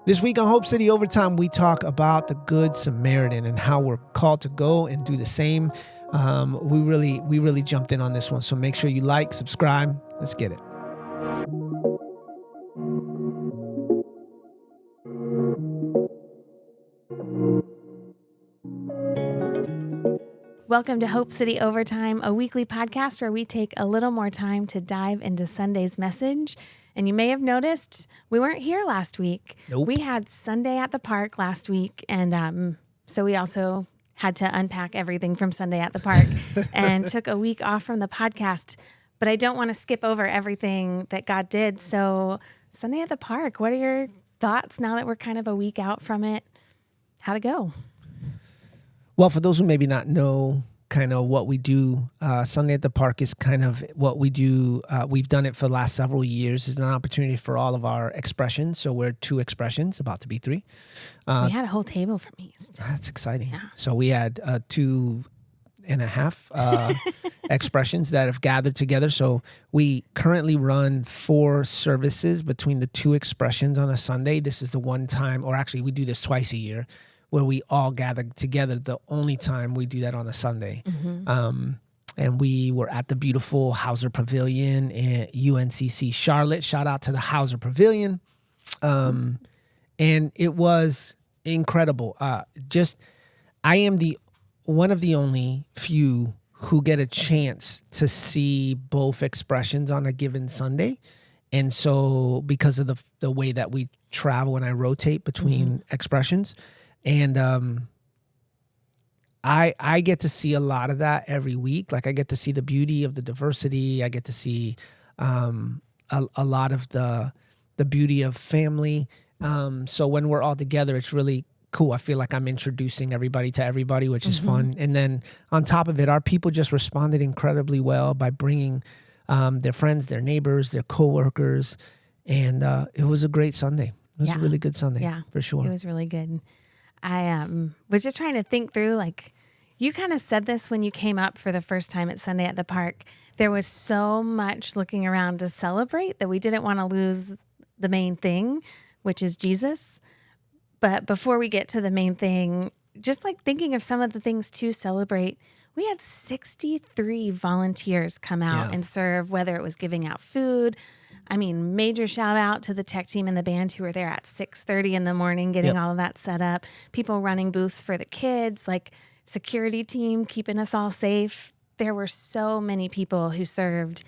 This week on Hope City Overtime, we talk about the Good Samaritan and how we're called to go and do the same. We really jumped in on this one, so make sure you like, subscribe. Let's get it. Welcome to Hope City Overtime, a weekly podcast where we take a little more time to dive into Sunday's message. And you may have noticed we weren't here last week. Nope. We had Sunday at the Park last week, and so we also had to unpack everything from Sunday at the Park and took a week off from the podcast. But I don't want to skip over everything that God did. So Sunday at the Park, what are your thoughts now that we're kind of a week out from it? How'd it go? Well, for those who maybe not know kind of what we do, Sunday at the Park is kind of what we do. We've done it for the last several years. It's an opportunity for all of our expressions. So we're 2 expressions, about to be 3. We had a whole table from East. That's exciting. Yeah. So we had 2.5 expressions that have gathered together. So we currently run 4 services between the 2 expressions on a Sunday. This is the one time, or actually we do this twice a year, where we all gather together. The only time we do that on a Sunday. Mm-hmm. And we were at the beautiful Hauser Pavilion at UNCC Charlotte. Shout out to the Hauser Pavilion. And it was incredible. I am one of the only few who get a chance to see both expressions on a given Sunday. And so because of the way that we travel and I rotate between expressions, and I get to see a lot of that every week. Like I get to see the beauty of the diversity. I get to see a lot of the beauty of family. So when we're all together, it's really cool. I feel like I'm introducing everybody to everybody, which is fun. And then on top of it, our people just responded incredibly well by bringing their friends, their neighbors, their coworkers. And it was a great Sunday. It was a really good Sunday, for sure. It was really good. I was just trying to think through, like, you kind of said this when you came up for the first time at Sunday at the Park. There was so much looking around to celebrate that we didn't want to lose the main thing, which is Jesus. But before we get to the main thing, just like thinking of some of the things to celebrate, we had 63 volunteers come out and serve, whether it was giving out food. I mean, major shout out to the tech team and the band who were there at 6:30 in the morning, getting all of that set up. People running booths for the kids, like security team, keeping us all safe. There were so many people who served.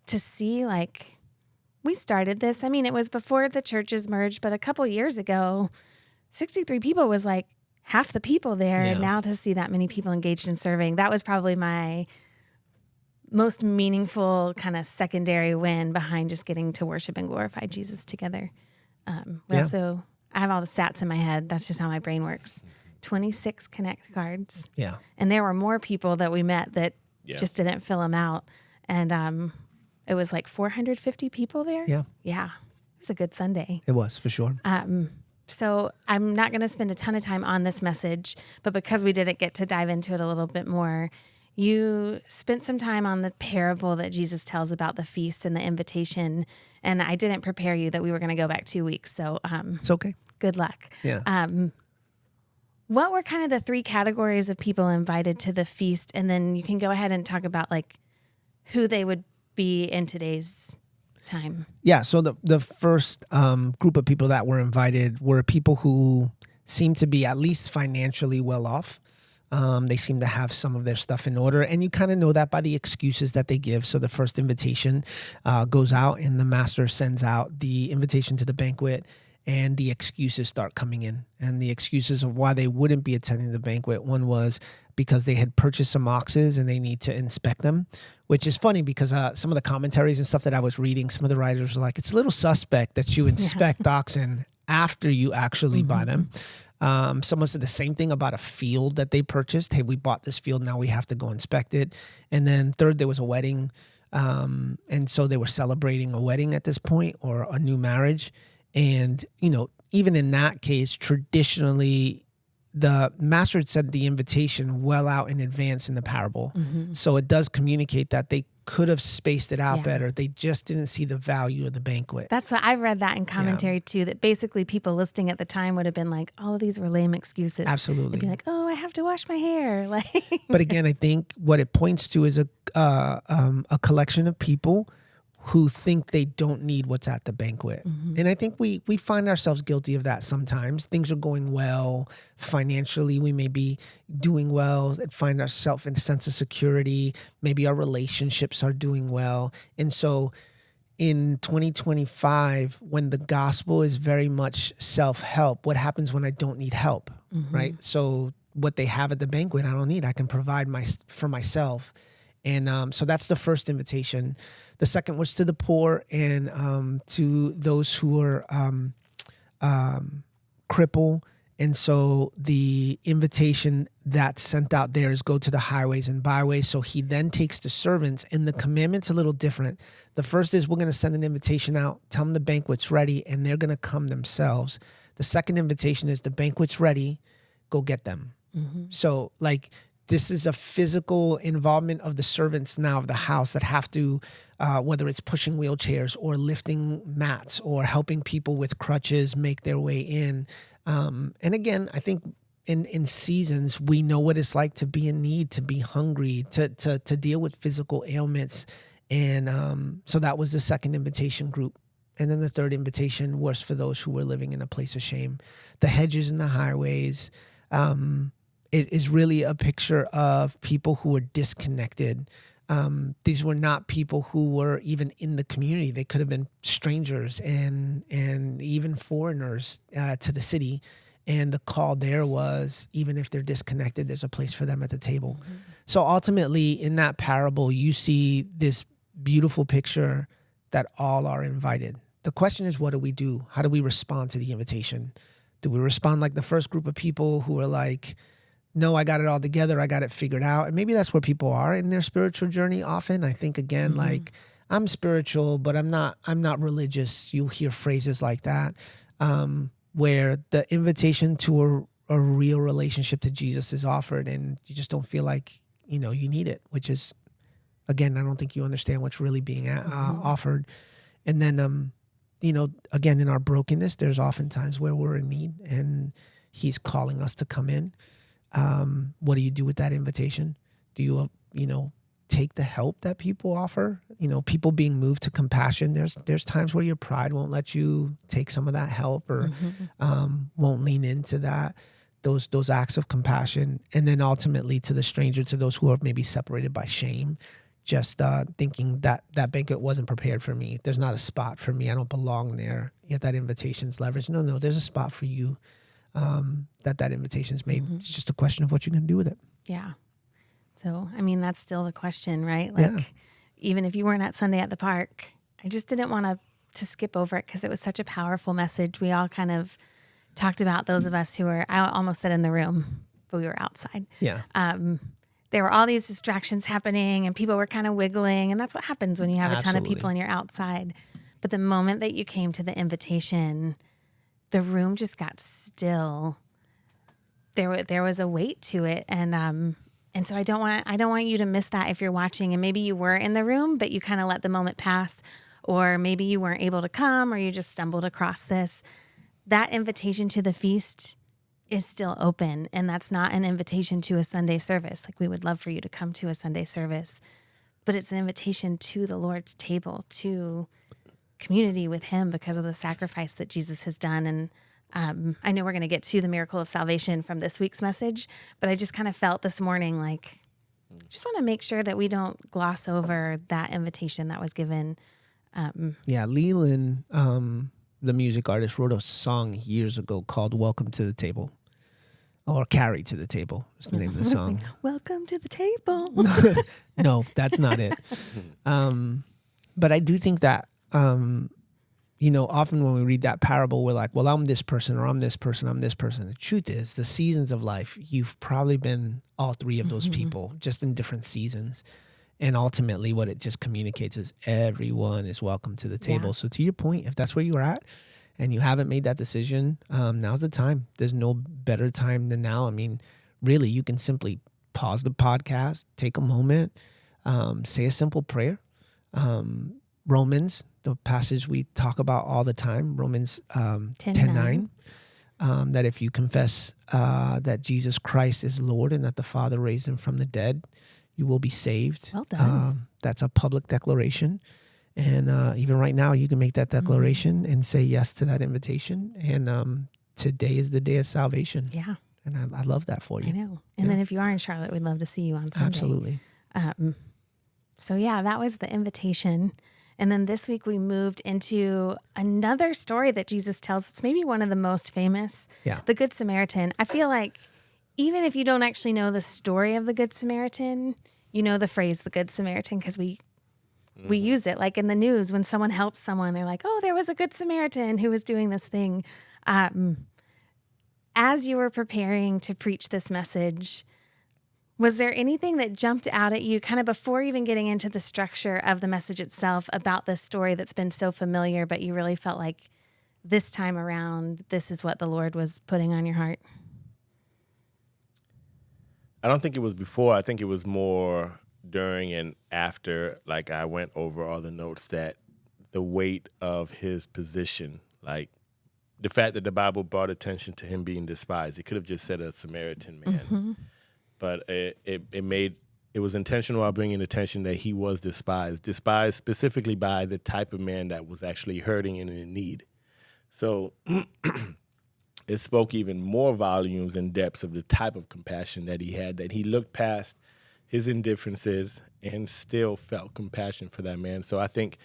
To see, like, we started this. I mean, it was before the churches merged, but a couple years ago, 63 people was like half the people there. And now to see that many people engaged in serving, that was probably my most meaningful kind of secondary win behind just getting to worship and glorify Jesus together. Also, I have all the stats in my head. That's just how my brain works. 26 Connect cards. Yeah. And there were more people that we met that just didn't fill them out. And it was like 450 people there. Yeah. Yeah. It was a good Sunday. It was, for sure. So I'm not going to spend a ton of time on this message, but because we didn't get to dive into it a little bit more, you spent some time on the parable that Jesus tells about the feast and the invitation, and I didn't prepare you that we were going to go back 2 weeks, so it's okay. Good luck. Yeah. What were kind of the 3 categories of people invited to the feast, and then you can go ahead and talk about like who they would be in today's time. Yeah, so the first group of people that were invited were people who seemed to be at least financially well off. They seem to have some of their stuff in order, and you kind of know that by the excuses that they give. So the first invitation goes out, and the master sends out the invitation to the banquet, and the excuses start coming in. And the excuses of why they wouldn't be attending the banquet, one was because they had purchased some oxes and they need to inspect them, which is funny because some of the commentaries and stuff that I was reading, some of the writers were like, it's a little suspect that you inspect oxen after you actually buy them. Someone said the same thing about a field that they purchased. Hey, we bought this field. Now we have to go inspect it. And then third, there was a wedding. And so they were celebrating a wedding at this point, or a new marriage. And, you know, even in that case, traditionally, the master had sent the invitation well out in advance in the parable. So it does communicate that they could have spaced it out Yeah. better. They just didn't see the value of the banquet. That's what I read that in commentary too, that basically people listening at the time would have been like, all of these were lame excuses. Absolutely. They'd be like, oh, I have to wash my hair. Like, But again, I think what it points to is a collection of people who think they don't need what's at the banquet. And I think we find ourselves guilty of that sometimes. Things are going well financially. We may be doing well and find ourselves in a sense of security. Maybe our relationships are doing well. And so in 2025, when the gospel is very much self-help, what happens when I don't need help, right? So what they have at the banquet, I don't need. I can provide for myself. And so that's the first invitation. The second was to the poor and to those who are crippled. And so the invitation that's sent out there is go to the highways and byways. So he then takes the servants, and the commandment's a little different. The first is we're going to send an invitation out, tell them the banquet's ready, and they're going to come themselves. The second invitation is the banquet's ready, go get them. So like this is a physical involvement of the servants now of the house that have to, whether it's pushing wheelchairs or lifting mats or helping people with crutches make their way in. And again, I think in seasons, we know what it's like to be in need, to be hungry, to deal with physical ailments. And so that was the second invitation group. And then the third invitation was for those who were living in a place of shame. The hedges and the highways, it is really a picture of people who were disconnected. These were not people who were even in the community. They could have been strangers and even foreigners to the city. And the call there was, even if they're disconnected, there's a place for them at the table. So ultimately, in that parable, you see this beautiful picture that all are invited. The question is, what do we do? How do we respond to the invitation? Do we respond like the first group of people who are like, no, I got it all together, I got it figured out? And maybe that's where people are in their spiritual journey often. I think, again, like, I'm spiritual, but I'm not religious. You'll hear phrases like that, where the invitation to a real relationship to Jesus is offered, and you just don't feel like, you need it, which is, again, I don't think you understand what's really being offered. And then, again, in our brokenness, there's often times where we're in need and he's calling us to come in. What do you do with that invitation? Do you, take the help that people offer? People being moved to compassion. There's times where your pride won't let you take some of that help or won't lean into that, those acts of compassion. And then ultimately to the stranger, to those who are maybe separated by shame, just thinking that banquet wasn't prepared for me. There's not a spot for me. I don't belong there. Yet that invitation's leveraged. No, there's a spot for you. That invitation's made. It's just a question of what you're going to do with it. Yeah. So, that's still the question, right? Like, even if you weren't at Sunday at the Park, I just didn't want to skip over it because it was such a powerful message. We all kind of talked about those of us who were, I almost said in the room, but we were outside. Yeah. There were all these distractions happening and people were kind of wiggling. And that's what happens when you have a ton of people and you're outside. But the moment that you came to the invitation, the room just got still. There was a weight to it, and so I don't want you to miss that if you're watching, and maybe you were in the room, but you kind of let the moment pass, or maybe you weren't able to come, or you just stumbled across this. That invitation to the feast is still open, and that's not an invitation to a Sunday service. Like, we would love for you to come to a Sunday service, but it's an invitation to the Lord's table, to community with him because of the sacrifice that Jesus has done. And I know we're going to get to the miracle of salvation from this week's message, but I just kind of felt this morning, like, just want to make sure that we don't gloss over that invitation that was given. Leland, the music artist, wrote a song years ago called Welcome to the Table, or Carry to the Table is the name of the song. Welcome to the table. No, that's not it. But I do think that, often when we read that parable, we're like, well, I'm this person, or I'm this person, I'm this person. The truth is, the seasons of life, you've probably been all three of those people, just in different seasons. And ultimately, what it just communicates is everyone is welcome to the table. Yeah. So to your point, if that's where you're at and you haven't made that decision, now's the time. There's no better time than now. Really, you can simply pause the podcast, take a moment, say a simple prayer. Romans, the passage we talk about all the time, Romans 10:9, that if you confess that Jesus Christ is Lord and that the Father raised him from the dead, you will be saved. Well done. That's a public declaration. And even right now, you can make that declaration and say yes to that invitation. And today is the day of salvation. Yeah. And I love that for you. I know. And then if you are in Charlotte, we'd love to see you on Sunday. Absolutely. So yeah, that was the invitation. And then this week we moved into another story that Jesus tells. It's maybe one of the most famous, the Good Samaritan. I feel like even if you don't actually know the story of the Good Samaritan, you know the phrase, the Good Samaritan, because we use it. Like in the news, when someone helps someone, they're like, oh, there was a Good Samaritan who was doing this thing. As you were preparing to preach this message, was there anything that jumped out at you kind of before even getting into the structure of the message itself about this story that's been so familiar, but you really felt like this time around, this is what the Lord was putting on your heart? I don't think it was before. I think it was more during and after, like I went over all the notes, that the weight of his position, like the fact that the Bible brought attention to him being despised. It could have just said a Samaritan man. But it was intentional about bringing attention that he was despised specifically by the type of man that was actually hurting and in need. So it spoke even more volumes and depths of the type of compassion that he had, that he looked past his indifferences and still felt compassion for that man. So I think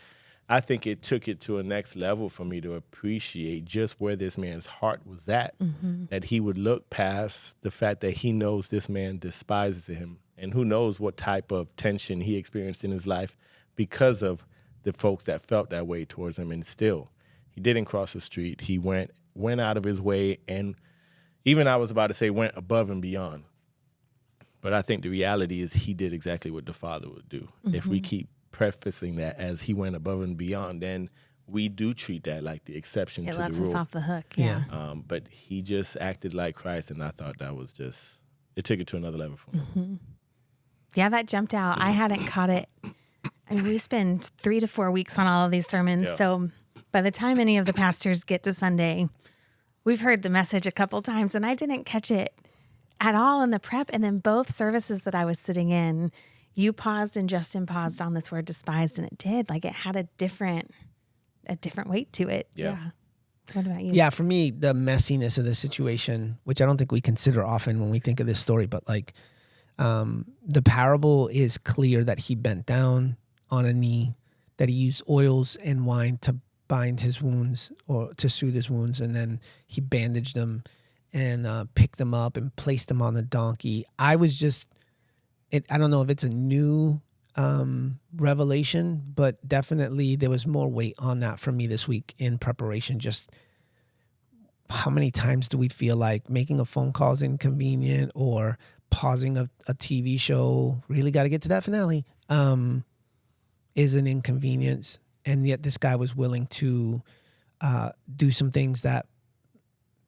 it took it to a next level for me to appreciate just where this man's heart was at, that he would look past the fact that he knows this man despises him, and who knows what type of tension he experienced in his life because of the folks that felt that way towards him. And still, he didn't cross the street. He went out of his way, and even I was about to say went above and beyond. But I think the reality is he did exactly what the Father would do. If we keep prefacing that as he went above and beyond, then we do treat that like the exception to the rule. It lets us off the hook, yeah. But he just acted like Christ, and I thought that was just, it took it to another level for me. Yeah, that jumped out. I hadn't caught it. I mean, we spend 3 to 4 weeks on all of these sermons, so by the time any of the pastors get to Sunday, we've heard the message a couple times, and I didn't catch it at all in the prep. And then both services that I was sitting in, you paused and Justin paused on this word despised, and it did. Like it had a different weight to it. Yeah. What about you? Yeah, for me, the messiness of the situation, which I don't think we consider often when we think of this story, but like the parable is clear that he bent down on a knee, that he used oils and wine to bind his wounds or to soothe his wounds, and then he bandaged them and picked them up and placed them on the donkey. I was just, I don't know if it's a new revelation, but definitely there was more weight on that for me this week in preparation. Just how many times do we feel like making a phone call is inconvenient, or pausing a TV show, really got to get to that finale, is an inconvenience. And yet this guy was willing to do some things that,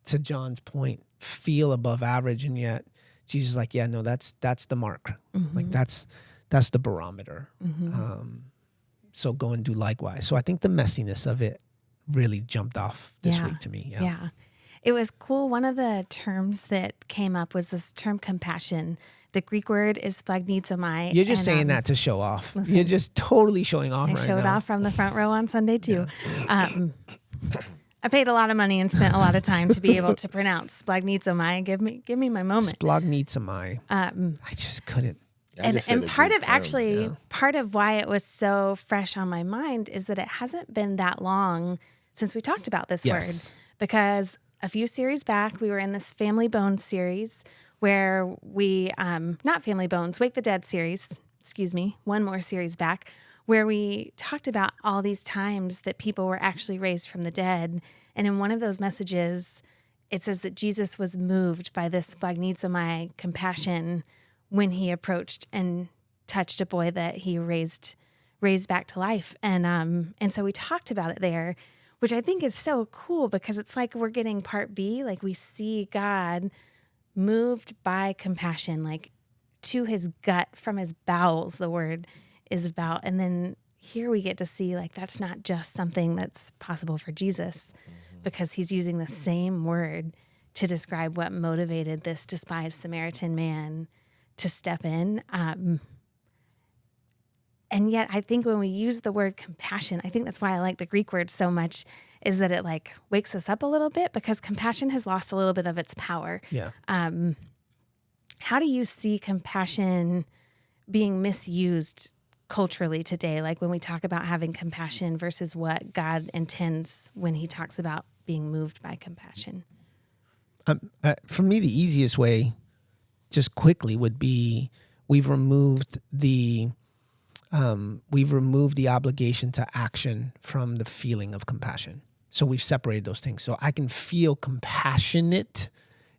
to John's point, feel above average, and yet Jesus is like, yeah, no, that's the mark. Like that's the barometer. So go and do likewise. So I think the messiness of it really jumped off this week to me. Yeah. It was cool. One of the terms that came up was this term compassion. The Greek word is splagnizomai. You're just saying that to show off. Listen, you're just totally showing off right now. I showed off from the front row on Sunday too. I paid a lot of money and spent a lot of time to be able to pronounce splagnizomai. Give me my moment. Splagnizomai. I just couldn't. And part of why it was so fresh on my mind is that it hasn't been that long since we talked about this word. Because a few series back, we were in this Family Bones series where we, not Family Bones, Wake the Dead series, one more series back, where we talked about all these times that people were actually raised from the dead. And in one of those messages, it says that Jesus was moved by this splagnizomai compassion when he approached and touched a boy that he raised back to life. And so we talked about it there, which I think is so cool because it's like we're getting part B, like we see God moved by compassion, like to his gut, from his bowels, the word is about. And then here we get to see like that's not just something that's possible for Jesus, because he's using the same word to describe what motivated this despised Samaritan man to step in. And yet I think when we use the word compassion, I think that's why I like the Greek word so much, is that it like wakes us up a little bit, because compassion has lost a little bit of its power. Yeah. How do you see compassion being misused culturally today? Like when we talk about having compassion versus what God intends when he talks about being moved by compassion. For me, the easiest way, just quickly, would be we've removed the obligation to action from the feeling of compassion. So we've separated those things. So I can feel compassionate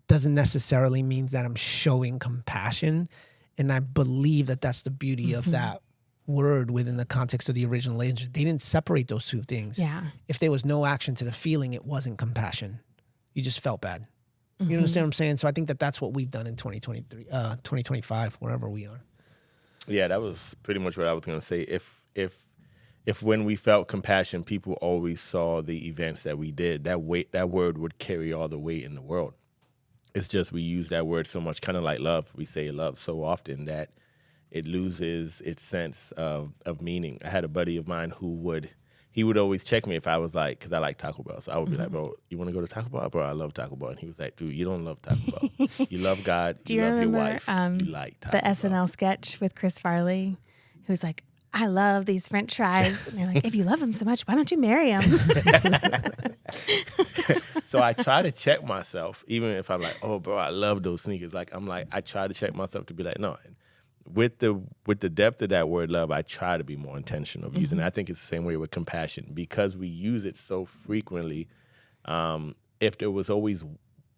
doesn't necessarily mean that I'm showing compassion. And I believe that that's the beauty of that word within the context of the original language. They didn't separate those two things. Yeah. If there was no action to the feeling, it wasn't compassion. You just felt bad. You understand what I'm saying? So I think that that's what we've done in 2023, 2025, wherever we are. Yeah, that was pretty much what I was going to say. If when we felt compassion, people always saw the events that we did, that word would carry all the weight in the world. It's just we use that word so much, kind of like love. We say love so often that it loses its sense of meaning. I had a buddy of mine who would always check me if I was like, because I like Taco Bell. So I would be like, bro, you want to go to Taco Bell? Bro, I love Taco Bell. And he was like, dude, you don't love Taco Bell. You love God. Do you love remember your wife. You like Taco the Bell. SNL sketch with Chris Farley, who's like, I love these French fries. And they're like, if you love them so much, why don't you marry them? So I try to check myself, even if I'm like, oh, bro, I love those sneakers. I try to check myself to be like, no. With the depth of that word love, I try to be more intentional of using it. I think it's the same way with compassion, because we use it so frequently. If there was always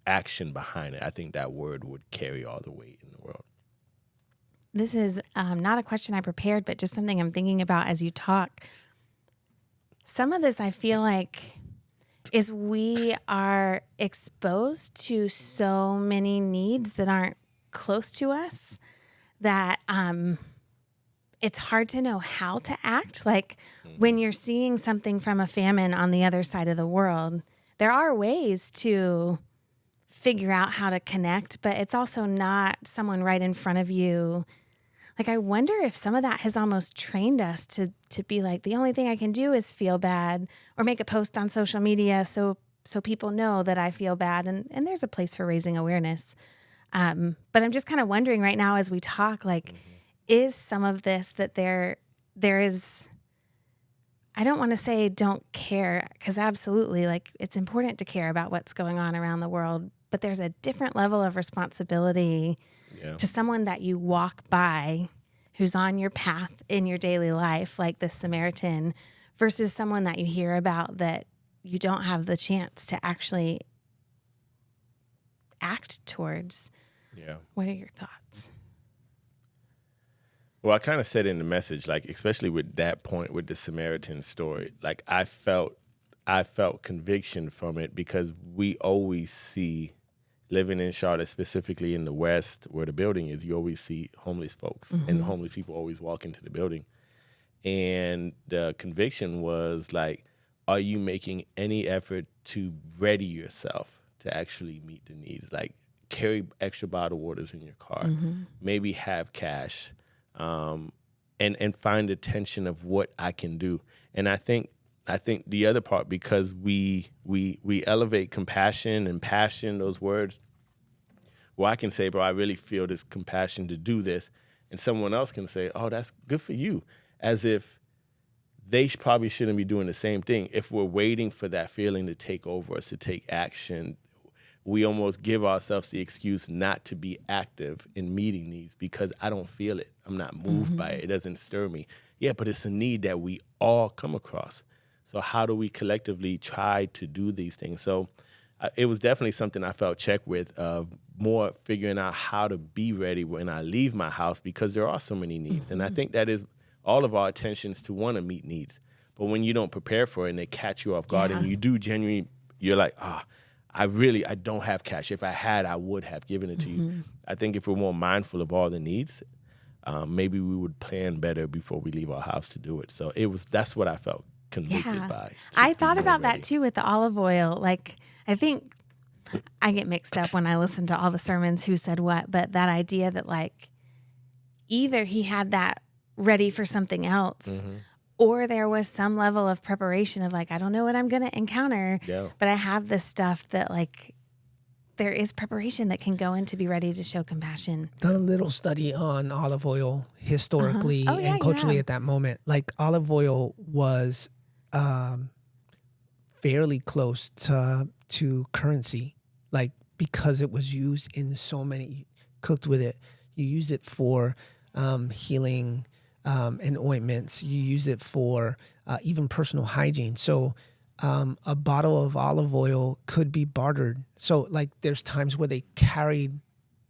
action behind it, I think that word would carry all the weight in the world. This is not a question I prepared, but just something I'm thinking about as you talk. Some of this I feel like is we are exposed to so many needs that aren't close to us that it's hard to know how to act. Like when you're seeing something from a famine on the other side of the world, there are ways to figure out how to connect, but it's also not someone right in front of you. Like, I wonder if some of that has almost trained us to be like, the only thing I can do is feel bad or make a post on social media so people know that I feel bad. And there's a place for raising awareness. But I'm just kind of wondering right now as we talk, like, is some of this that there is, I don't want to say don't care, because absolutely, like, it's important to care about what's going on around the world, but there's a different level of responsibility to someone that you walk by who's on your path in your daily life, like this Samaritan, versus someone that you hear about that you don't have the chance to actually act towards. Yeah. What are your thoughts? Well, I kind of said in the message, like, especially with that point with the Samaritan story, like I felt conviction from it, because we always see, living in Charlotte, specifically in the West where the building is, you always see homeless folks, and homeless people always walk into the building. And the conviction was like, are you making any effort to ready yourself to actually meet the needs? Like, carry extra bottled waters in your car, maybe have cash, and find the tension of what I can do. And I think the other part, because we elevate compassion and passion, those words, well, I can say, bro, I really feel this compassion to do this. And someone else can say, oh, that's good for you. As if they probably shouldn't be doing the same thing. If we're waiting for that feeling to take over us, to take action, we almost give ourselves the excuse not to be active in meeting needs because I don't feel it. I'm not moved by it. It doesn't stir me. Yeah, but it's a need that we all come across. So how do we collectively try to do these things? So it was definitely something I felt check with, of more figuring out how to be ready when I leave my house, because there are so many needs. And I think that is all of our attentions to want to meet needs. But when you don't prepare for it and they catch you off guard and you do genuinely, you're like, I don't have cash. If I had, I would have given it to you. I think if we're more mindful of all the needs, maybe we would plan better before we leave our house to do it. So that's what I felt convicted by. I thought about that too with the olive oil. Like, I think I get mixed up when I listen to all the sermons, who said what, but that idea that like either he had that ready for something else, or there was some level of preparation of like, I don't know what I'm going to encounter, but I have this stuff that like there is preparation that can go in to be ready to show compassion. Done a little study on olive oil historically and culturally at that moment. Like olive oil was fairly close to currency, like because it was used in so many, cooked with it. You used it for healing and ointments. You use it for even personal hygiene. So a bottle of olive oil could be bartered. So like there's times where they carried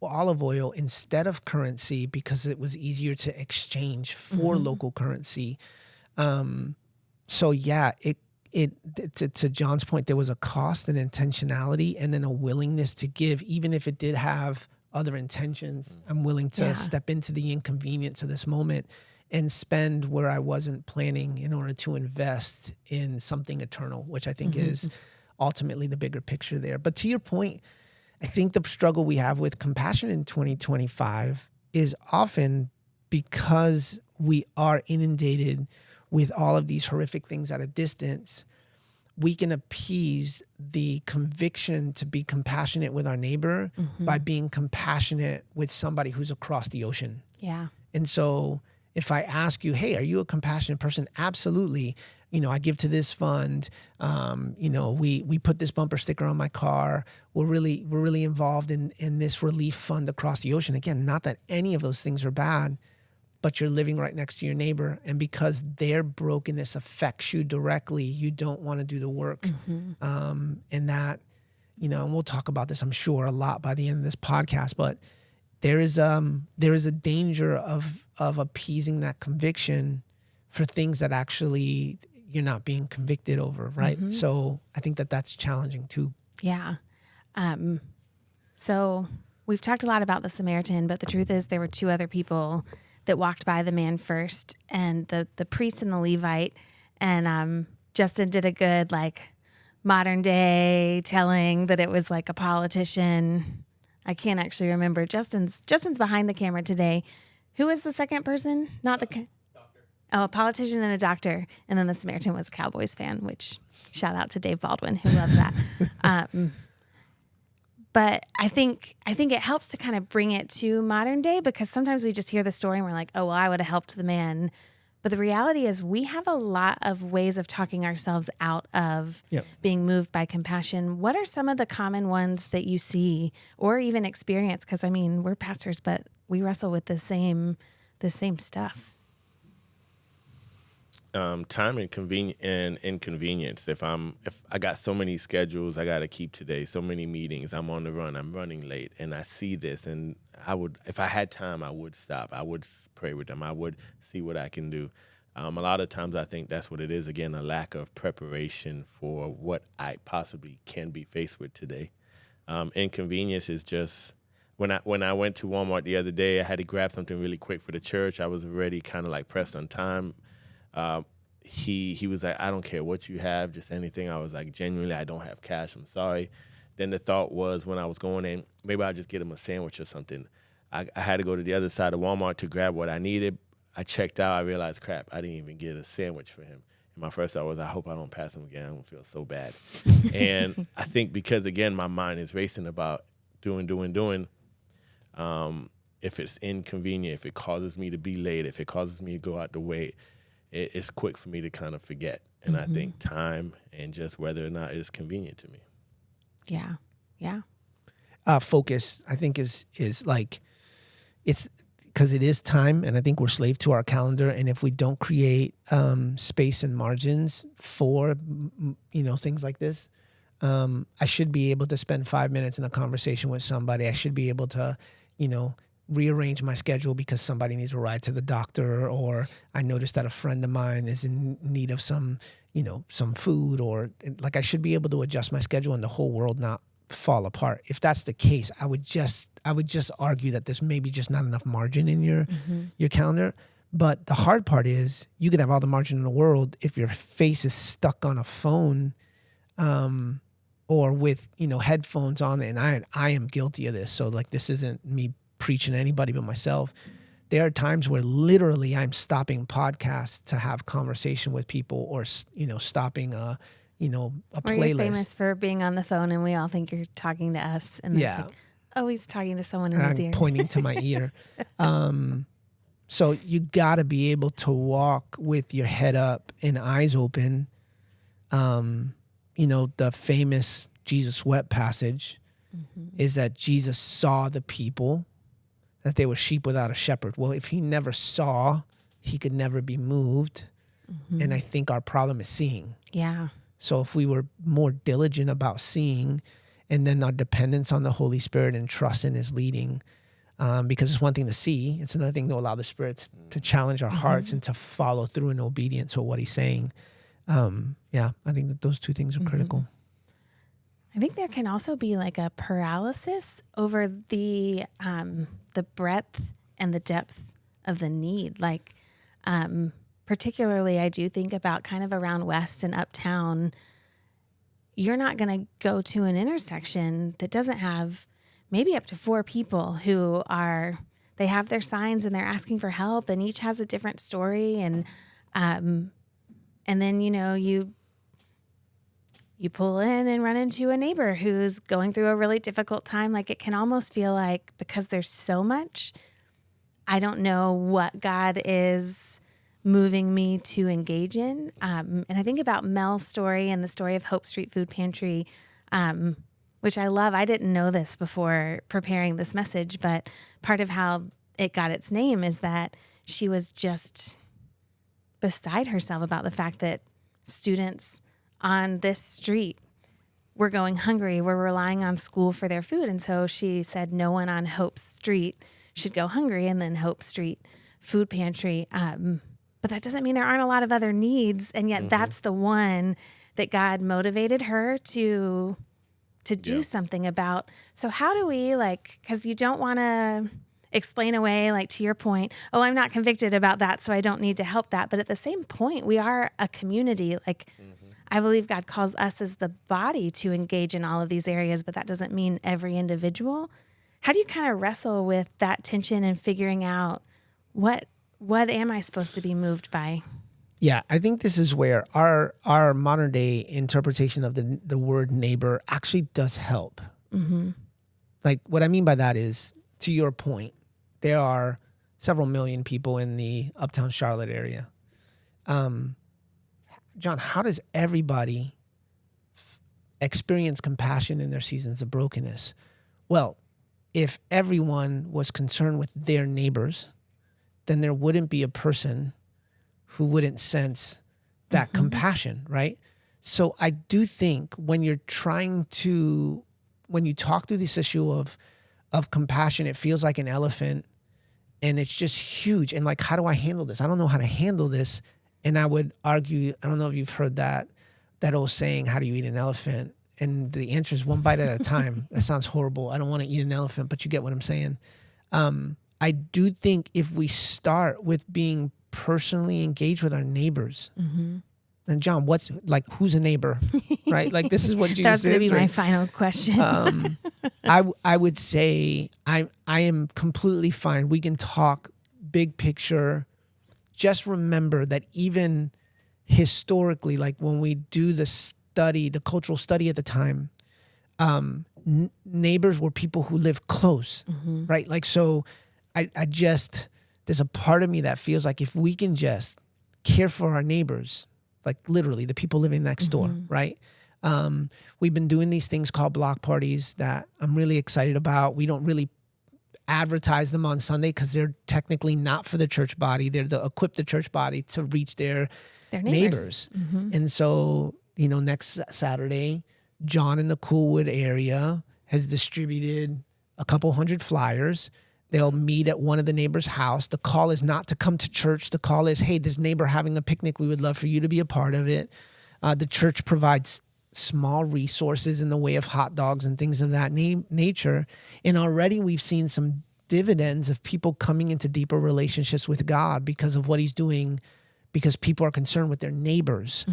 olive oil instead of currency because it was easier to exchange for local currency. So yeah, to John's point, there was a cost and intentionality and then a willingness to give, even if it did have other intentions. I'm willing to step into the inconvenience of this moment and spend where I wasn't planning in order to invest in something eternal, which I think is ultimately the bigger picture there. But to your point, I think the struggle we have with compassion in 2025 is often because we are inundated with all of these horrific things at a distance. We can appease the conviction to be compassionate with our neighbor by being compassionate with somebody who's across the ocean. Yeah. And so if I ask you, hey, are you a compassionate person? Absolutely. You know, I give to this fund. You know, we put this bumper sticker on my car. We're really involved in this relief fund across the ocean. Again, not that any of those things are bad, but you're living right next to your neighbor. And because their brokenness affects you directly, you don't want to do the work. And that, you know, and we'll talk about this, I'm sure, a lot by the end of this podcast, but there is a danger of appeasing that conviction for things that actually you're not being convicted over, right? So I think that's challenging too. Yeah. So we've talked a lot about the Samaritan, but the truth is there were two other people that walked by the man first, and the priest and the Levite. And Justin did a good like modern day telling that it was like a politician. I can't actually remember. Justin's behind the camera today. Who was the second person? Not the doctor. Oh, a politician and a doctor. And then the Samaritan was a Cowboys fan, which shout out to Dave Baldwin, who loved that. But I think it helps to kind of bring it to modern day, because sometimes we just hear the story and we're like, oh, well, I would have helped the man. But the reality is we have a lot of ways of talking ourselves out of being moved by compassion. What are some of the common ones that you see or even experience? Because, I mean, we're pastors, but we wrestle with the same stuff. Time and inconvenience. If I got so many schedules I got to keep today, so many meetings, I'm on the run, I'm running late, and I see this, and I would, if I had time, I would stop. I would pray with them. I would see what I can do. A lot of times I think that's what it is. Again, a lack of preparation for what I possibly can be faced with today. Inconvenience is just when I went to Walmart the other day, I had to grab something really quick for the church. I was already kind of like pressed on time. He was like, I don't care what you have, just anything. I was like, genuinely, I don't have cash. I'm sorry. Then the thought was, when I was going in, maybe I'll just get him a sandwich or something. I had to go to the other side of Walmart to grab what I needed. I checked out. I realized, crap, I didn't even get a sandwich for him. And my first thought was, I hope I don't pass him again. I don't feel so bad. And I think because, again, my mind is racing about doing. If it's inconvenient, if it causes me to be late, if it causes me to go out the way, it's quick for me to kind of forget. And I think time and just whether or not it's convenient to me. Yeah. Yeah. Focus, I think, is like, it's because it is time, and I think we're slave to our calendar. And if we don't create space and margins for, things like this, I should be able to spend 5 minutes in a conversation with somebody. I should be able to, rearrange my schedule because somebody needs a ride to the doctor, or I noticed that a friend of mine is in need of some food, or like I should be able to adjust my schedule and the whole world not fall apart. If that's the case, I would just argue that there's maybe just not enough margin in your calendar. But the hard part is you could have all the margin in the world if your face is stuck on a phone, or with, headphones on. And I am guilty of this. So like, this isn't me preaching to anybody but myself. There are times where literally I'm stopping podcasts to have conversation with people, or, stopping a playlist. You're famous for being on the phone and we all think you're talking to us. And yeah. it's like, oh, he's talking to someone in And his I'm ear. pointing to my ear. So you got to be able to walk with your head up and eyes open. The famous Jesus wept passage is that Jesus saw the people, that they were sheep without a shepherd. Well, if he never saw, he could never be moved. And I think our problem is seeing. Yeah. So if we were more diligent about seeing, and then our dependence on the Holy Spirit and trust in his leading, because it's one thing to see, it's another thing to allow the Spirit to challenge our hearts and to follow through in obedience with what he's saying. I think that those two things are critical. I think there can also be like a paralysis over the breadth and the depth of the need. Like, particularly, I do think about kind of around West and Uptown. You're not going to go to an intersection that doesn't have maybe up to 4 people who they have their signs and they're asking for help, and each has a different story. And then, you pull in and run into a neighbor who's going through a really difficult time. Like, it can almost feel like, because there's so much, I don't know what God is moving me to engage in. And I think about Mel's story and the story of Hope Street Food Pantry, which I love. I didn't know this before preparing this message, but part of how it got its name is that she was just beside herself about the fact that students on this street were going hungry, were relying on school for their food. And so she said no one on Hope Street should go hungry, and then Hope Street Food Pantry. But that doesn't mean there aren't a lot of other needs. And yet that's the one that God motivated her to do something about. So how do we, because you don't want to explain away, like, to your point, oh, I'm not convicted about that, so I don't need to help that. But at the same point, we are a community. I believe God calls us as the body to engage in all of these areas, but that doesn't mean every individual. How do you kind of wrestle with that tension and figuring out what am I supposed to be moved by? Yeah, I think this is where our modern day interpretation of the word neighbor actually does help. Like, what I mean by that is, to your point, there are several million people in the Uptown Charlotte area. John, how does everybody experience compassion in their seasons of brokenness? Well, if everyone was concerned with their neighbors, then there wouldn't be a person who wouldn't sense that compassion, right? So I do think when you talk through this issue of compassion, it feels like an elephant and it's just huge. And like, how do I handle this? I don't know how to handle this. And I would argue, I don't know if you've heard that old saying, how do you eat an elephant? And the answer is one bite at a time. That sounds horrible. I don't want to eat an elephant, but you get what I'm saying. I do think if we start with being personally engaged with our neighbors, then John, who's a neighbor, right? Like, this is what Jesus That's going to be right? my final question. I would say I am completely fine. We can talk big picture. Just remember that even historically, like when we do the cultural study at the time, neighbors were people who lived close, right? Like, so there's a part of me that feels like if we can just care for our neighbors, like literally the people living next door, right? We've been doing these things called block parties that I'm really excited about. We don't really advertise them on Sunday because they're technically not for the church body. They're to equip the church body to reach their neighbors. And so, next Saturday, John in the Coolwood area has distributed a couple hundred flyers. They'll meet at one of the neighbors' house. The call is not to come to church. The call is, hey, this neighbor having a picnic. We would love for you to be a part of it. The church provides small resources in the way of hot dogs and things of that nature. And already we've seen some dividends of people coming into deeper relationships with God because of what he's doing, because people are concerned with their neighbors.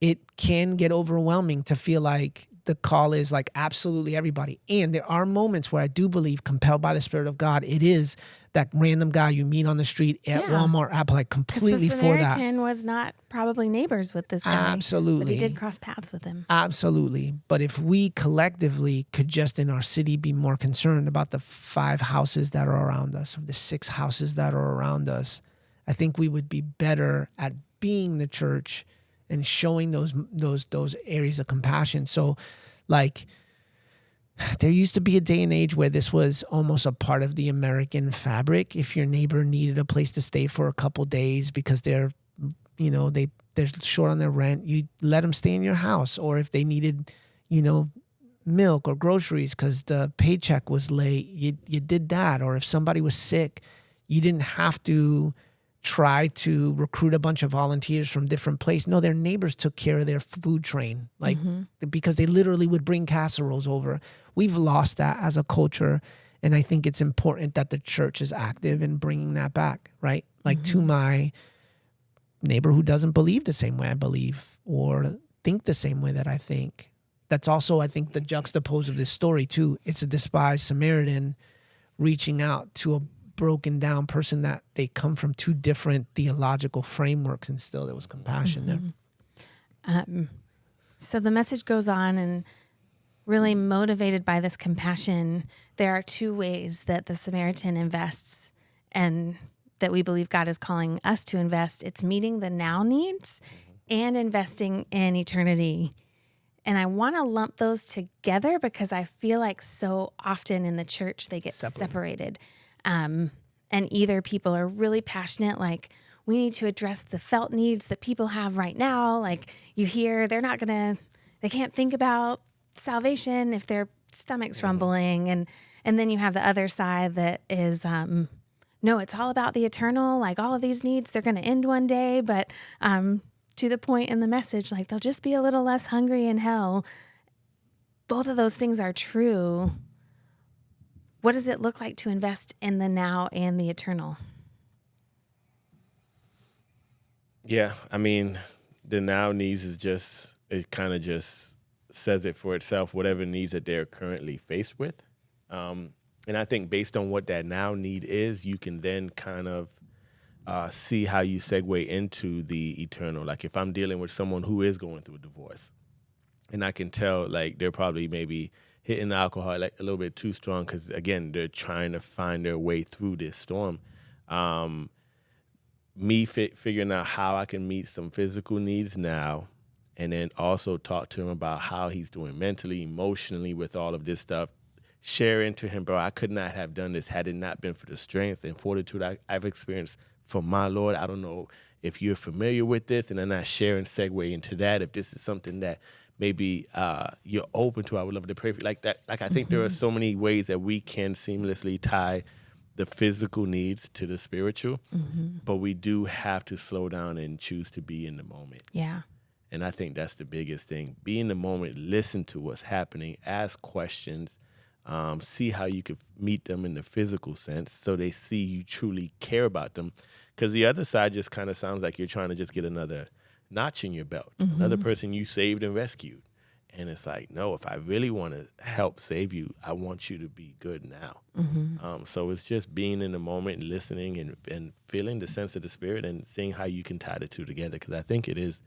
It can get overwhelming to feel like the call is like absolutely everybody. And there are moments where I do believe, compelled by the Spirit of God, it is that random guy you meet on the street at Walmart, like completely the for that. Samaritan was not probably neighbors with this guy. Absolutely. But he did cross paths with him. Absolutely. But if we collectively could just in our city be more concerned about the 5 houses that are around us, or the 6 houses that are around us, I think we would be better at being the church and showing those areas of compassion. So like there used to be a day and age where this was almost a part of the American fabric. If your neighbor needed a place to stay for a couple days because they're short on their rent, you let them stay in your house. Or if they needed, milk or groceries because the paycheck was late, you did that. Or if somebody was sick, you didn't have to try to recruit a bunch of volunteers from different places. No, their neighbors took care of their food train, because they literally would bring casseroles over. We've lost that as a culture, and I think it's important that the church is active in bringing that back, right? Like to my neighbor who doesn't believe the same way I believe or think the same way that I think. That's also, I think, the juxtapose of this story too. It's a despised Samaritan reaching out to a broken down person that they come from 2 different theological frameworks, and still there was compassion there. So the message goes on, and really motivated by this compassion, there are 2 ways that the Samaritan invests and that we believe God is calling us to invest. It's meeting the now needs and investing in eternity. And I want to lump those together because I feel like so often in the church they get separated. And either people are really passionate, like we need to address the felt needs that people have right now. Like you hear they can't think about salvation if their stomach's rumbling. And then you have the other side that is, no, it's all about the eternal. Like all of these needs, they're going to end one day. But to the point in the message, like they'll just be a little less hungry in hell. Both of those things are true. What does it look like to invest in the now and the eternal? Yeah, I mean, the now needs it kind of just says it for itself, whatever needs that they're currently faced with. And I think based on what that now need is, you can then kind of see how you segue into the eternal. Like if I'm dealing with someone who is going through a divorce, and I can tell like they're probably maybe hitting the alcohol like a little bit too strong because, again, they're trying to find their way through this storm. Figuring out how I can meet some physical needs now, and then also talk to him about how he's doing mentally, emotionally with all of this stuff. Sharing to him, bro, I could not have done this had it not been for the strength and fortitude I've experienced from my Lord. I don't know if you're familiar with this, and then I share and segue into that. If this is something that maybe you're open to, I would love to pray for you. Like that. Like I think there are so many ways that we can seamlessly tie the physical needs to the spiritual, but we do have to slow down and choose to be in the moment. Yeah. And I think that's the biggest thing. Be in the moment, listen to what's happening, ask questions, see how you could meet them in the physical sense so they see you truly care about them. Because the other side just kind of sounds like you're trying to just get another notch in your belt, another person you saved and rescued. And it's like, no, if I really want to help save you, I want you to be good now. So it's just being in the moment, listening and feeling the sense of the Spirit and seeing how you can tie the 2 together. Because I think it is,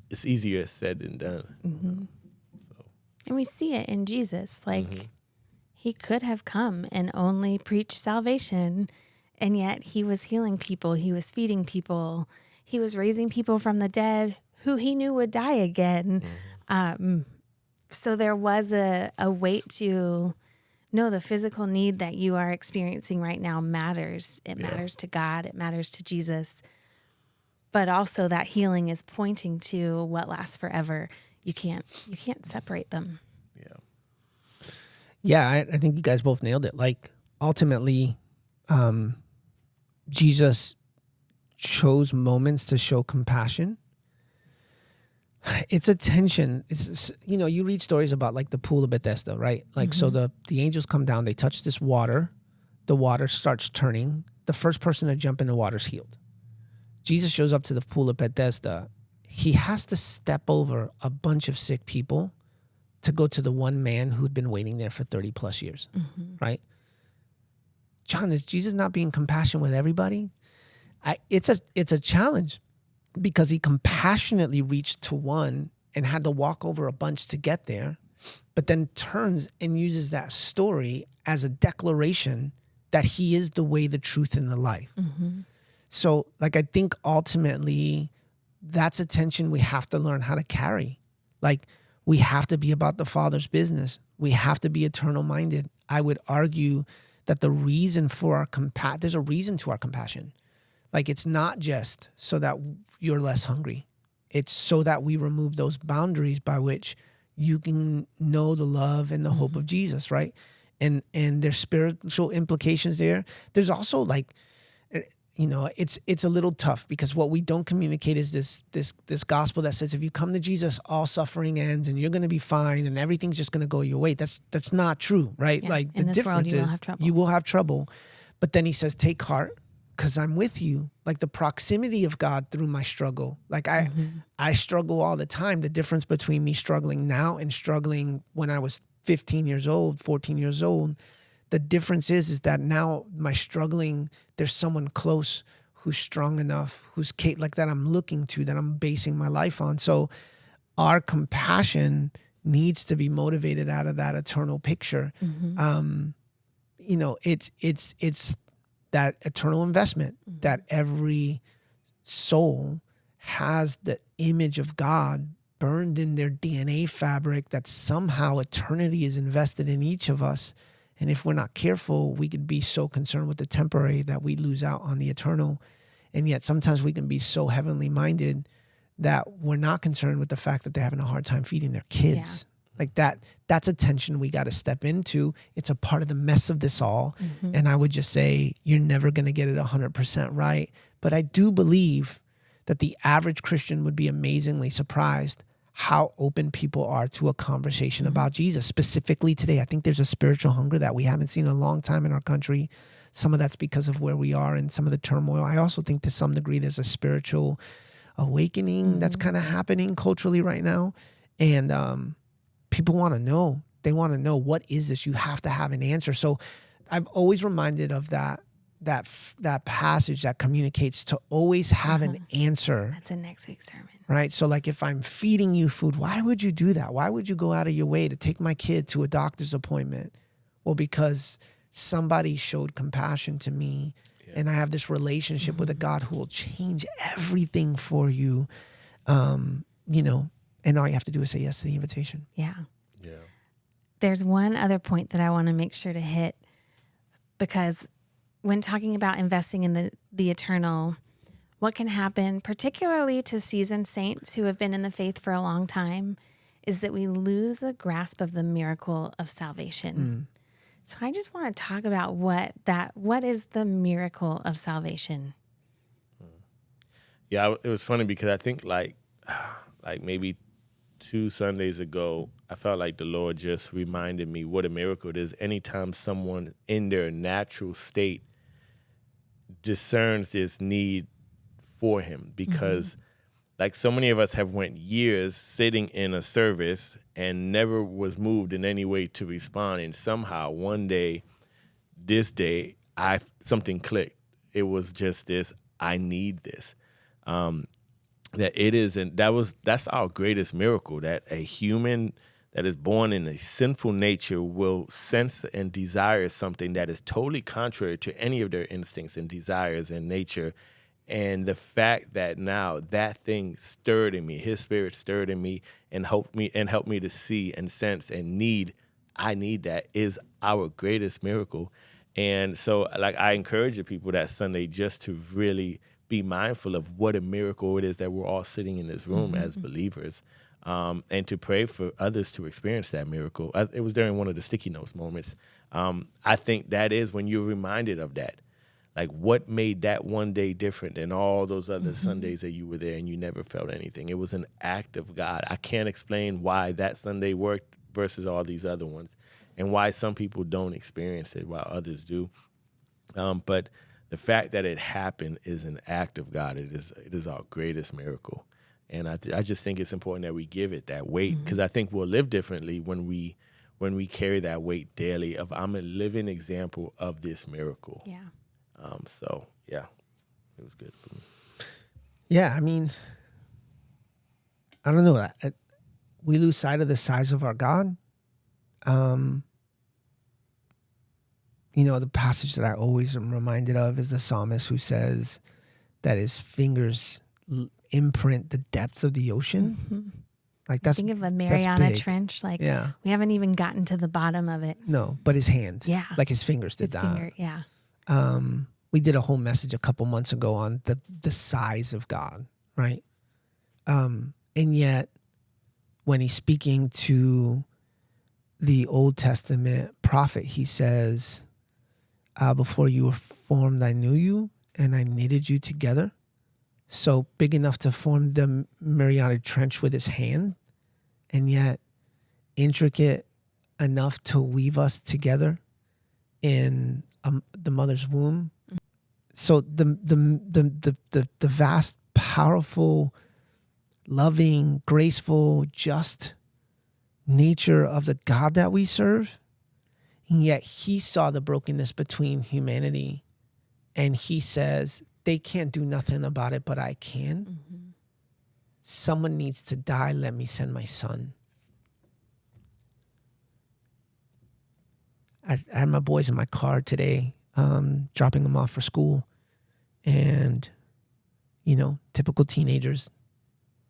it's easier said than done. And we see it in Jesus. Like he could have come and only preached salvation, and yet he was healing people. He was feeding people. He was raising people from the dead who he knew would die again. So there was a weight to know the physical need that you are experiencing right now matters. It matters to God. It matters to Jesus. But also that healing is pointing to what lasts forever. You can't separate them. Yeah, I think you guys both nailed it. Like ultimately, Jesus chose moments to show compassion. It's a tension. It's, you know, you read stories about like the pool of Bethesda, right? Like, so the angels come down, they touch this water, the water starts turning. The first person to jump in the water is healed. Jesus shows up to the pool of Bethesda. He has to step over a bunch of sick people to go to the one man who'd been waiting there for 30 plus years, right? John, is Jesus not being compassionate with everybody? It's a challenge, because he compassionately reached to one and had to walk over a bunch to get there, but then turns and uses that story as a declaration that he is the way, the truth, and the life. So, like, I think ultimately that's a tension we have to learn how to carry. Like, we have to be about the Father's business. We have to be eternal minded. I would argue that the reason for our there's a reason to our compassion. Like, it's not just so that you're less hungry. It's so that we remove those boundaries by which you can know the love and the hope of Jesus, right? And there's spiritual implications there. There's also, like, you know, it's a little tough, because what we don't communicate is this gospel that says if you come to Jesus, all suffering ends and you're going to be fine and everything's just going to go your way. That's not true, right? Yeah. Like, in the this world, difference you will is have trouble. you will have trouble. But then he says, take heart, because I'm with you. Like, the proximity of God through my struggle. Like, I struggle all the time. The difference between me struggling now and struggling when I was 15 years old, 14 years old, the difference is that now my struggling, there's someone close who's strong enough, who's like that I'm looking to, that I'm basing my life on. So our compassion needs to be motivated out of that eternal picture. You know, it's that eternal investment that every soul has the image of God burned in their DNA fabric, that somehow eternity is invested in each of us. And if we're not careful, we could be so concerned with the temporary that we lose out on the eternal. And yet sometimes we can be so heavenly minded that we're not concerned with the fact that they're having a hard time feeding their kids. Like, that's a tension we got to step into. It's a part of the mess of this all. And I would just say you're never going to get it 100% right. But I do believe that the average Christian would be amazingly surprised how open people are to a conversation about Jesus. Specifically today, I think there's a spiritual hunger that we haven't seen in a long time in our country. Some of that's because of where we are and some of the turmoil. I also think to some degree there's a spiritual awakening that's kind of happening culturally right now. And people want to know. They want to know, what is this? You have to have an answer. So I'm always reminded of that passage that communicates to always have an answer. That's in next week's sermon. Right? So, like, if I'm feeding you food, why would you do that? Why would you go out of your way to take my kid to a doctor's appointment? Well, because somebody showed compassion to me, and I have this relationship with a God who will change everything for you. You know, and all you have to do is say yes to the invitation. Yeah. Yeah. There's one other point that I want to make sure to hit, because when talking about investing in the eternal, what can happen, particularly to seasoned saints who have been in the faith for a long time, is that we lose the grasp of the miracle of salvation. So I just want to talk about what is the miracle of salvation? Yeah, it was funny because I think like maybe 2 Sundays ago, I felt like the Lord just reminded me what a miracle it is anytime someone in their natural state discerns this need for him, because like so many of us have went years sitting in a service and never was moved in any way to respond, and somehow one day, this day, something clicked. It was just this, I need this. That it is, and that's our greatest miracle, that a human that is born in a sinful nature will sense and desire something that is totally contrary to any of their instincts and desires and nature. And the fact that now that thing stirred in me, his spirit stirred in me and helped me to see and sense and I need that, is our greatest miracle. And so, like, I encourage the people that Sunday just to really be mindful of what a miracle it is that we're all sitting in this room as believers, and to pray for others to experience that miracle. It was during one of the sticky notes moments. I think that is when you're reminded of that. Like, what made that one day different than all those other Sundays that you were there and you never felt anything? It was an act of God. I can't explain why that Sunday worked versus all these other ones, and why some people don't experience it while others do. But the fact that it happened is an act of God. It is our greatest miracle. And I just think it's important that we give it that weight, because I think we'll live differently when we carry that weight daily of, I'm a living example of this miracle. Yeah. So, yeah, it was good for me. Yeah, I mean, I don't know. We lose sight of the size of our God. The passage that I always am reminded of is the psalmist who says that his fingers imprint the depths of the ocean. Mm-hmm. Like that's think of the Mariana big. Trench. Like, Yeah. we haven't even gotten to the bottom of it. No, but his hand. Yeah. Like his fingers did His that. finger, yeah. We did a whole message a couple months ago on the size of God, right? And yet, when he's speaking to the Old Testament prophet, he says, before you were formed, I knew you, and I knitted you together. So big enough to form the Mariana Trench with his hand, and yet intricate enough to weave us together in the mother's womb. So the vast, powerful, loving, graceful, just nature of the God that we serve, and yet he saw the brokenness between humanity, and he says, they can't do nothing about it, but I can. Mm-hmm. Someone needs to die. Let me send my son. I had my boys in my car today, dropping them off for school. And, typical teenagers,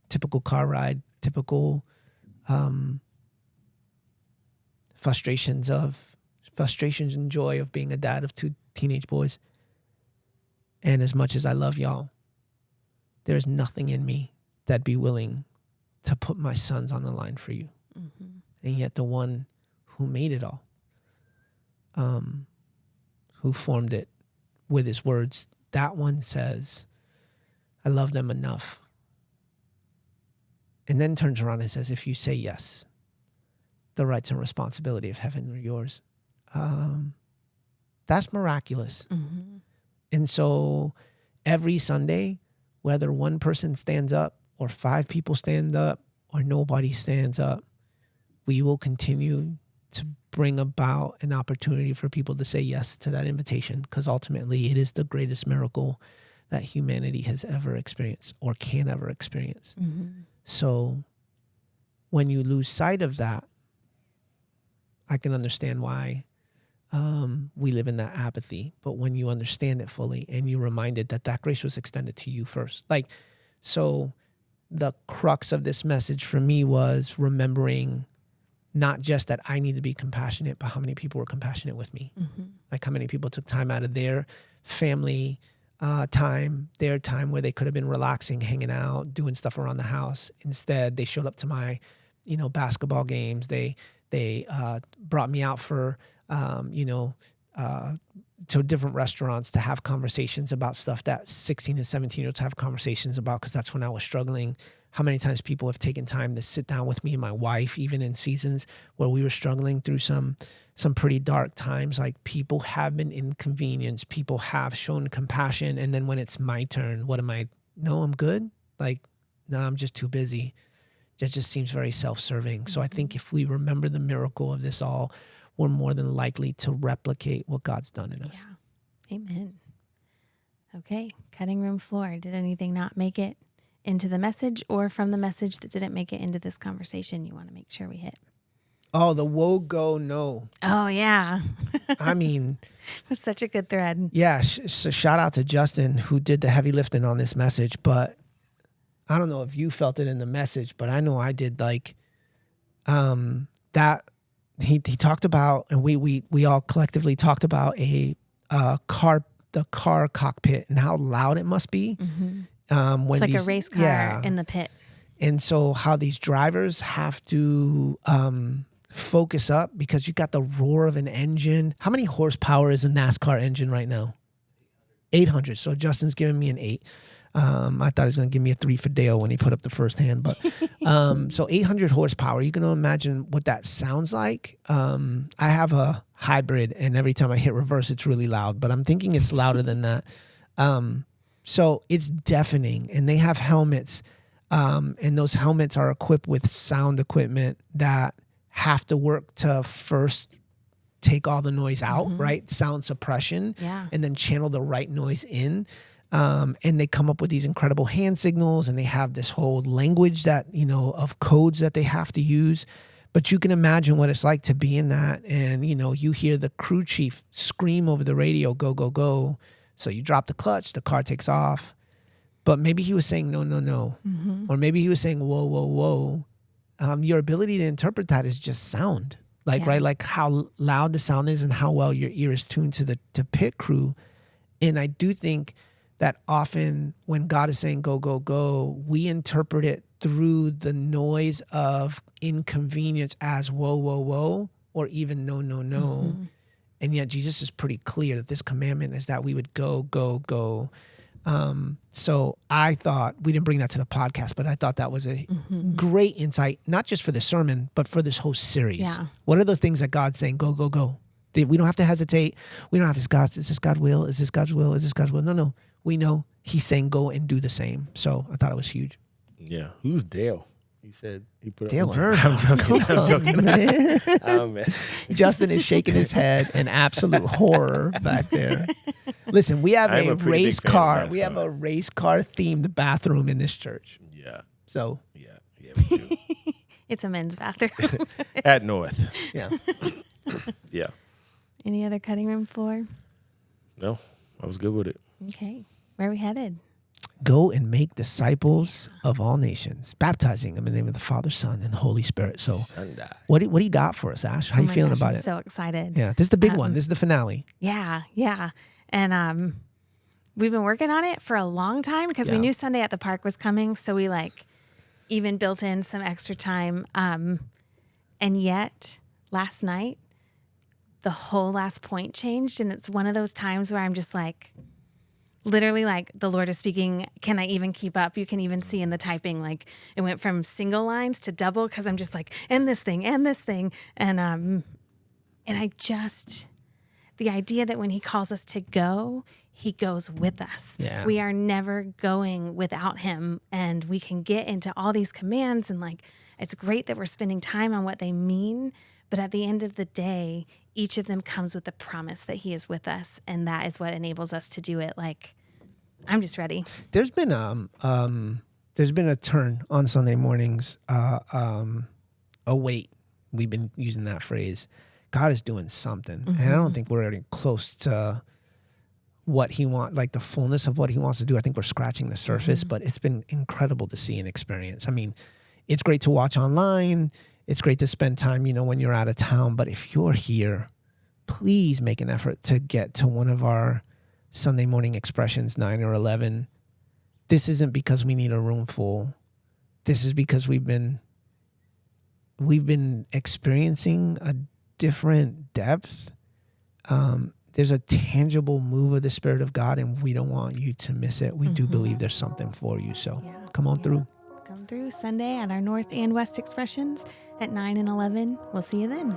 typical car ride, typical frustrations and joy of being a dad of 2 teenage boys. And as much as I love y'all, there's nothing in me that'd be willing to put my sons on the line for you. Mm-hmm. And yet the one who made it all, who formed it with his words, that one says, I love them enough. And then turns around and says, if you say yes, the rights and responsibility of heaven are yours. That's miraculous. Mm-hmm. And so every Sunday, whether one person stands up or 5 people stand up or nobody stands up, we will continue to bring about an opportunity for people to say yes to that invitation, because ultimately it is the greatest miracle that humanity has ever experienced or can ever experience. Mm-hmm. So when you lose sight of that, I can understand why we live in that apathy. But when you understand it fully and you're reminded that grace was extended to you first. So the crux of this message for me was remembering not just that I need to be compassionate, but how many people were compassionate with me. Mm-hmm. Like how many people took time out of their family time, their time where they could have been relaxing, hanging out, doing stuff around the house. Instead, they showed up to my, basketball games. They brought me out for, to different restaurants to have conversations about stuff that 16 and 17-year-olds have conversations about, because that's when I was struggling. How many times people have taken time to sit down with me and my wife, even in seasons where we were struggling through some pretty dark times. Like, people have been inconvenienced. People have shown compassion. And then when it's my turn, what am I? No, I'm good. Like, no, I'm just too busy. That just seems very self-serving. Mm-hmm. So I think if we remember the miracle of this all, we're more than likely to replicate what God's done in us. Yeah. Amen. Okay. Cutting room floor. Did anything not make it into the message, or from the message that didn't make it into this conversation you want to make sure we hit? Oh, the woe go no. Oh, yeah. I mean, it was such a good thread. Yeah. So shout out to Justin, who did the heavy lifting on this message. But I don't know if you felt it in the message, but I know I did. Like, that he talked about, and we all collectively talked about the car cockpit and how loud it must be. Mm-hmm. When it's like a race car in the pit. And so how these drivers have to focus up, because you got the roar of an engine. How many horsepower is a NASCAR engine right now? 800. So Justin's giving me an 8. I thought he was going to give me a 3 for Dale when he put up the first hand, but so 800 horsepower. You can imagine what that sounds like. I have a hybrid, and every time I hit reverse, it's really loud, but I'm thinking it's louder than that. So it's deafening, and they have helmets, and those helmets are equipped with sound equipment that have to work to first take all the noise out, right? Sound suppression, and then channel the right noise in. And they come up with these incredible hand signals, and they have this whole language that, of codes that they have to use. But you can imagine what it's like to be in that. And, you hear the crew chief scream over the radio, go, go, go. So you drop the clutch, the car takes off. But maybe he was saying, no, no, no. Or maybe he was saying, whoa, whoa, whoa. Your ability to interpret that is just sound. Right? Like how loud the sound is and how well your ear is tuned to pit crew. And I do think that often when God is saying go, go, go, we interpret it through the noise of inconvenience as whoa, whoa, whoa, or even no, no, no. And yet Jesus is pretty clear that this commandment is that we would go, go, go. So I thought, we didn't bring that to the podcast, but I thought that was a great insight, not just for the sermon, but for this whole series. Yeah. What are the things that God's saying, go, go, go? We don't have to hesitate. We don't have, is this God's will? Is this God's will? Is this God's will? No. We know he's saying go and do the same. So I thought it was huge. Yeah. Who's Dale? He said he put Dale up. Earnhardt. I'm joking. Man. Oh, man. Justin is shaking his head in absolute horror back there. Listen, we have I'm a a pretty big race fan of car. We NASCAR. have a race car themed bathroom in this church. Yeah. So Yeah. We do. It's a men's bathroom. At North. yeah. Yeah. Any other cutting room floor? No, I was good with it. Okay. Where are we headed? Go and make disciples of all nations, baptizing them in the name of the Father, Son, and Holy Spirit. So Sunday. what do you got for us, Ash? How you my feeling gosh, about I'm it? so excited. Yeah, this is the big one. This is the finale. Yeah. And we've been working on it for a long time because we Yeah. knew Sunday at the Park was coming. So we even built in some extra time. And yet last night, the whole last point changed. And it's one of those times where I'm just literally the Lord is speaking. Can I even keep up? You can even see in the typing, it went from single lines to double because I'm just and this thing. And I just, the idea that when he calls us to go, he goes with us. Yeah. We are never going without him. And we can get into all these commands and it's great that we're spending time on what they mean. But at the end of the day, each of them comes with the promise that he is with us. And that is what enables us to do it. I'm just ready. There's been a turn on Sunday mornings, a weight. We've been using that phrase. God is doing something. And I don't think we're getting close to what he wants, the fullness of what he wants to do. I think we're scratching the surface, but it's been incredible to see and experience. I mean, it's great to watch online. It's great to spend time, when you're out of town. But if you're here, please make an effort to get to one of our Sunday morning expressions, 9 or 11. This isn't because we need a room full. This is because we've been experiencing a different depth. There's a tangible move of the Spirit of God, and we don't want you to miss it. We do believe there's something for you. So come on through. Come through Sunday at our North and West expressions at 9 and 11. We'll see you then.